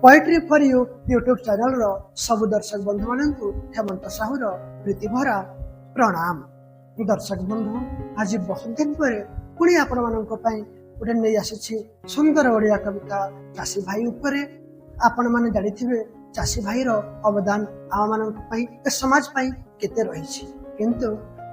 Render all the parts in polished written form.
Poetry for you YouTube channel रो सब दर्शक बंधु मानू हेमंत साहूर प्रीति भरा प्रणाम। दर्शक बंधु आज बहुत दिन पर पुणी आपण मानक गोटे नहीं आसी सुंदर ओडिया कविता चाषी भाई उपरे। आपण माने जानिथिबे चाषी भाई रो अवदान आम मानक समाज पाई केते रही, किंतु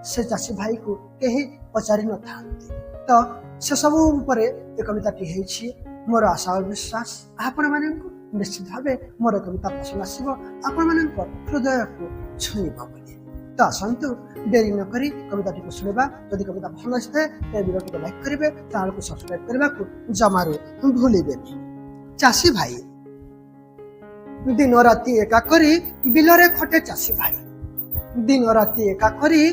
से चाषी भाई को केही पचारि न थांती। तो से सब उपरे ए कविताटी हेछि। मोर आशा और विश्वास आपण मानक निश्चित भाव मोर कविता पसंद आसो, आपण मानक हृदय को छुईब बोली। तो आसतु देरी न करी कविताटी को शुणा। जदि कविता पसंद आए तो वीडियो को लाइक करेंगे, चैनल को सब्सक्राइब करने को जमारू भूलिबे। चाषी भाई दिन राति एका करी बिलरे खटे चाषी भाई, दिन राति एका करी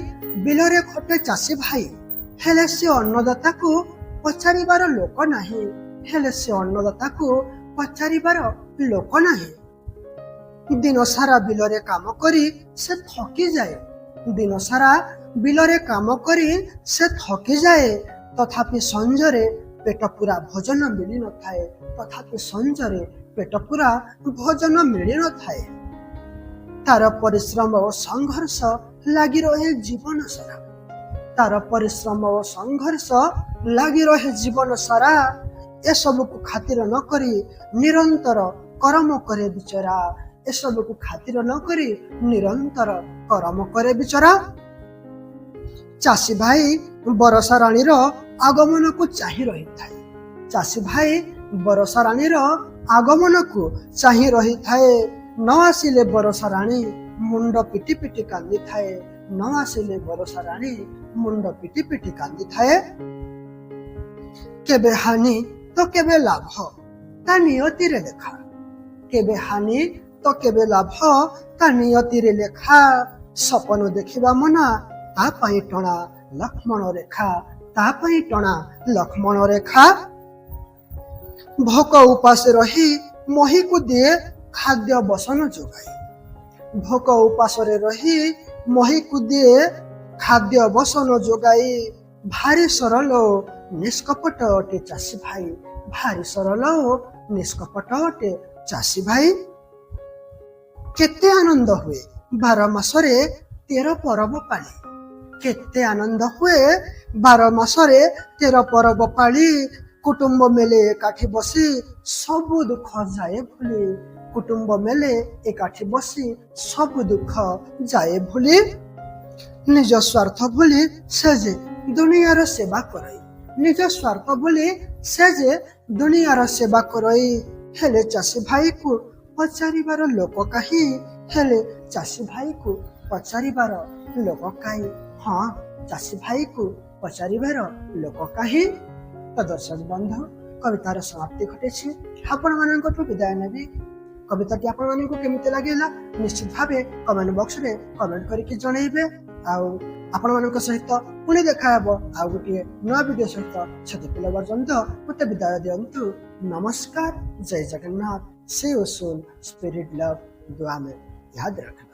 बिलरे खटे चाषी भाई। हेले से अन्नदाता को पचारिबार लोक नाही, हेले से अन्नदाता को पचारिबार लोक नाही। दिन सारा बिलरे काम करी से थकी जाए, दिन सारा बिलरे काम करी से थकी जाए। तथापि संजरे पेट पूरा भोजन मिली न थाए, तथापि संजरे पेट पूरा भोजन मिली न थाए। तार परिश्रम और संघर्ष लगी रहे जीवन सारा, तार परिश्रम और संघर्ष लगी रहे जीवन सारा। ए सब को खातिर न करी निरंतर कर्म करे बिचरा, ए सब को खातिर न करी निरंतर कर्म करे बिचरा। चाषी भाई बरसा रानी रो आगमन को चाही रही थाए, चाषी भाई बरसा रानी रो आगमन को चाही रही थाए। न आसिले बरसा रानी मुंड पिटी पिटी कांदी थाए, न आसिले बरसा रानी मुंड पिटी पिटी कांदी थाए। केबे हानि तो केबे लाभ ता नियति रे लेखा, केबे हानि तो केबे लाभ ता नियति रे लेखा। सपन देखिबा मना ता पई टणा लक्ष्मण रेखा, ता पई टणा लक्ष्मण रेखा। भोक उपास रही मही को दिए खाद्य बसन जोगाई, भोक उपास रही मही को दिए खाद्य बसन जोगाई। भारी सरल निष्कपट अटे चाषी भाई, भारी सरल निष्कपट अटे चाषी भाई। केते आनंद हुए 12 मासरे 13 परब पाली, केते आनंद हुए 12 मासरे 13 परब पाली। कुटुंब मेले एकाठी बसी सब दुख जाए भूली, कुटुंब मेले एकाठी बसी सब दुख जाए भूली। निज स्वार्थ भूली से जे दुनियार सेवा करई, निज स्वार्थ भूली से जे दुनियार सेवा करई। हेले चाषी भाई को पचारिबार लोक काहे, हेले चाषी भाई को पचारिबार लोक काहे। हाँ, चाषी भाई को पचारिबार लोक काहे। तो दर्शक बंधु कवितार समाप्ति घटे। आपण मानकठू विदाय नेबी। कविताटी आपण मानकू केमिति लागेला निश्चित भावे कमेंट बॉक्स रे कमेंट करके जणाइबे। आउ आपण मानक सहित पुणी देखा हेबो आउ गोटे नया वीडियो सहित। छति पिला पर्यंत मते विदाय दियंतु। नमस्कार, जय जगन्नाथ। सी यू सून। स्पिरिट लव दुआ में याद रखना।